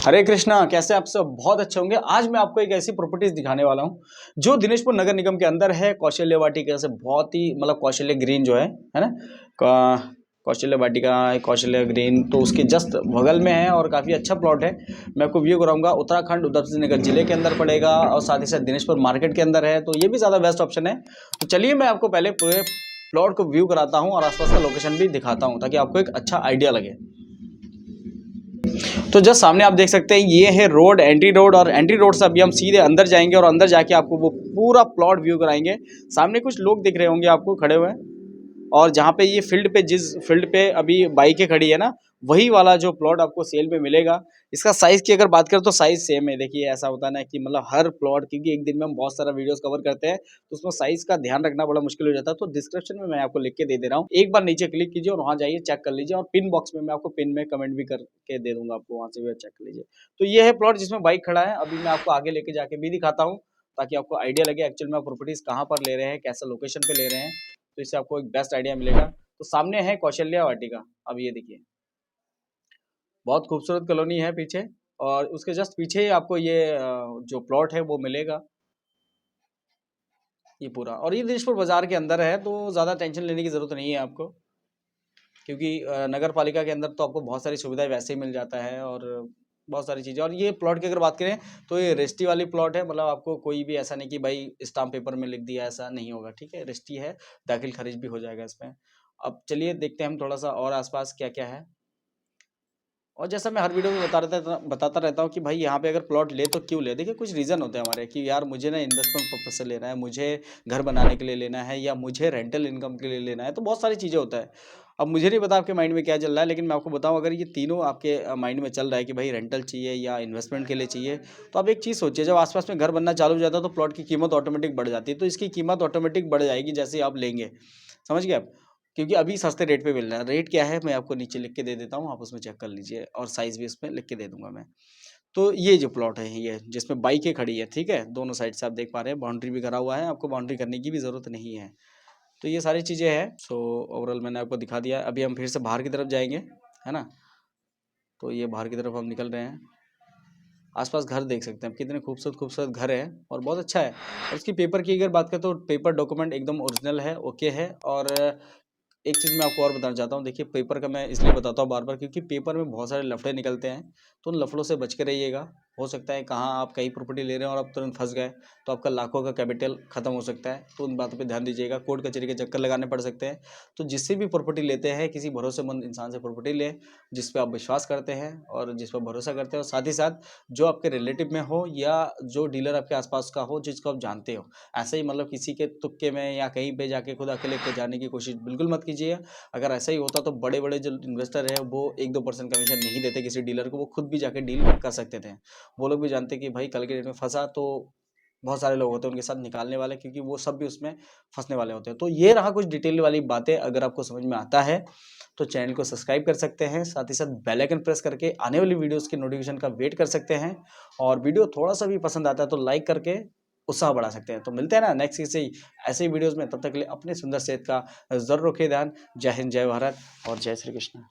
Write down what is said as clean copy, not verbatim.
हरे कृष्णा। कैसे आप सब? बहुत अच्छे होंगे। आज मैं आपको एक ऐसी प्रॉपर्टीज दिखाने वाला हूँ जो दिनेशपुर नगर निगम के अंदर है। कौशल्य वाटिका से बहुत ही मतलब कौशल्य ग्रीन जो है ना, कौशल्य वाटिका, कौशल्य ग्रीन, तो उसके जस्ट बगल में है और काफ़ी अच्छा प्लॉट है। मैं आपको व्यू कराऊंगा। उत्तराखंड उधमसिंह नगर जिले के अंदर पड़ेगा और साथ ही साथ दिनेशपुर मार्केट के अंदर है, तो ये भी ज़्यादा बेस्ट ऑप्शन है। तो चलिए मैं आपको पहले पूरे प्लॉट को व्यू कराता हूँ और आसपास का लोकेशन भी दिखाता हूँ ताकि आपको एक अच्छा आइडिया लगे। तो जस्ट सामने आप देख सकते हैं ये है रोड, एंट्री रोड, और एंट्री रोड से अभी हम सीधे अंदर जाएंगे और अंदर जाके आपको वो पूरा प्लॉट व्यू कराएंगे। सामने कुछ लोग दिख रहे होंगे आपको खड़े हुए, और जहाँ पे ये फील्ड पे, जिस फील्ड पे अभी बाइकें खड़ी है ना, वही वाला जो प्लॉट आपको सेल में मिलेगा। इसका साइज की अगर बात करें तो साइज सेम है। देखिए ऐसा होता है ना कि मतलब हर प्लॉट, क्योंकि एक दिन में हम बहुत सारा वीडियोस कवर करते हैं तो उसमें साइज का ध्यान रखना बड़ा मुश्किल हो जाता है। तो डिस्क्रिप्शन में मैं आपको लिख के दे दे रहा हूँ, एक बार नीचे क्लिक कीजिए और वहाँ जाइए, चेक कर लीजिए, और पिन बॉक्स में मैं आपको पिन में कमेंट भी करके दे दूंगा, आपको वहाँ से भी चेक कर लीजिए। तो ये है प्लॉट जिसमें बाइक खड़ा है। अभी मैं आपको आगे लेके जाके भी दिखाता हूँ ताकि आपको आइडिया लगे एक्चुअल में प्रॉपर्टीज कहाँ पर ले रहे हैं, कैसा लोकेशन पे ले रहे हैं, तो इससे आपको एक बेस्ट आइडिया मिलेगा। तो सामने है कौशल्या वाटिका। अब ये देखिए बहुत खूबसूरत कॉलोनी है पीछे, और उसके जस्ट पीछे ही आपको ये जो प्लॉट है वो मिलेगा, ये पूरा। और ये दिनेशपुर बाजार के अंदर है, तो ज़्यादा टेंशन लेने की ज़रूरत नहीं है आपको, क्योंकि नगर पालिका के अंदर तो आपको बहुत सारी सुविधाएं वैसे ही मिल जाता है और बहुत सारी चीज़ें। और ये प्लॉट की अगर बात करें तो ये रजिस्ट्री वाली प्लॉट है, मतलब आपको कोई भी ऐसा नहीं कि भाई स्टाम्प पेपर में लिख दिया, ऐसा नहीं होगा, ठीक है। रजिस्ट्री है, दाखिल खारिज भी हो जाएगा इसमें। अब चलिए देखते हैं हम थोड़ा सा और आसपास क्या क्या है। और जैसा मैं हर वीडियो में बताता रहता हूँ कि भाई यहाँ पे अगर प्लॉट ले तो क्यों ले। देखिए कुछ रीज़न होते हैं हमारे कि यार मुझे ना इन्वेस्टमेंट पर्पज से लेना है, मुझे घर बनाने के लिए लेना है, या मुझे रेंटल इनकम के लिए लेना है, तो बहुत सारी चीज़ें होता है। अब मुझे नहीं पता आपके माइंड में क्या चल रहा है, लेकिन मैं आपको बताऊँ, अगर ये तीनों आपके माइंड में चल रहा है कि भाई रेंटल चाहिए या इन्वेस्टमेंट के लिए चाहिए, तो आप एक चीज़ सोचिए, जब आसपास में घर बनना चालू हो जाता है तो प्लॉट की कीमत ऑटोमेटिक बढ़ जाती है। तो इसकी कीमत ऑटोमेटिक बढ़ जाएगी जैसे आप लेंगे, समझ गए आप? क्योंकि अभी सस्ते रेट पे मिल रहा है। रेट क्या है मैं आपको नीचे लिख के दे देता हूँ, आप उसमें चेक कर लीजिए, और साइज़ भी उसमें लिख के दे दूँगा मैं। तो ये जो प्लॉट है ये जिसमें बाइकें खड़ी है, ठीक है? दोनों साइड से आप देख पा रहे हैं, बाउंड्री भी करा हुआ है, आपको बाउंड्री करने की भी ज़रूरत नहीं है। तो ये सारी चीज़ें हैं। सो ओवरऑल मैंने आपको दिखा दिया। अभी हम फिर से बाहर की तरफ जाएँगे, है ना? तो ये बाहर की तरफ हम निकल रहे हैं। आस-पास घर देख सकते हैं आप, कितने खूबसूरत-खूबसूरत घर हैं और बहुत अच्छा है। और इसकी पेपर की अगर बात करें तो पेपर डॉक्यूमेंट एकदम ओरिजिनल है, ओके है। और एक चीज़ मैं आपको और बताना चाहता हूँ। देखिए पेपर का मैं इसलिए बताता हूँ बार बार, क्योंकि पेपर में बहुत सारे लफड़े निकलते हैं, तो उन लफड़ों से बच के रहिएगा। हो सकता है कहाँ आप कहीं प्रॉपर्टी ले रहे हैं और आप तुरंत फंस गए, तो आपका लाखों का कैपिटल खत्म हो सकता है। तो उन बातों पे ध्यान दीजिएगा, कोर्ट कचहरी के चक्कर लगाने पड़ सकते हैं। तो जिससे भी प्रॉपर्टी लेते हैं, किसी भरोसेमंद इंसान से प्रॉपर्टी लें जिस पे आप विश्वास करते हैं और जिस पर भरोसा करते हैं, और साथ ही साथ जो आपके रिलेटिव में हो या जो डीलर आपके आसपास का हो जिसको आप जानते हो। ऐसे ही मतलब किसी के तुक्के में या कहीं पे जाके खुद अकेले के जाने की कोशिश बिल्कुल मत कीजिए। अगर ऐसा ही होता तो बड़े-बड़े जो इन्वेस्टर हैं वो 1-2% कमीशन नहीं देते किसी डीलर को, वो खुद भी जाके डील कर सकते थे। वो लोग भी जानते कि भाई कल के डेट में फँसा तो बहुत सारे लोग होते हैं उनके साथ निकालने वाले, क्योंकि वो सब भी उसमें फँसने वाले होते हैं। तो ये रहा कुछ डिटेल वाली बातें। अगर आपको समझ में आता है तो चैनल को सब्सक्राइब कर सकते हैं, साथ ही साथ बेल आइकन प्रेस करके आने वाली वीडियोज़ की नोटिफिकेशन का वेट कर सकते हैं, और वीडियो थोड़ा-सा भी पसंद आता है तो लाइक करके उत्साह बढ़ा सकते हैं। तो मिलते हैं ना नेक्स्ट किसी ऐसे ही वीडियोज़ में, तब तक के लिए अपने सुंदर सेहत का ज़रूर रखिए ध्यान। जय हिंद, जय भारत और जय श्री कृष्ण।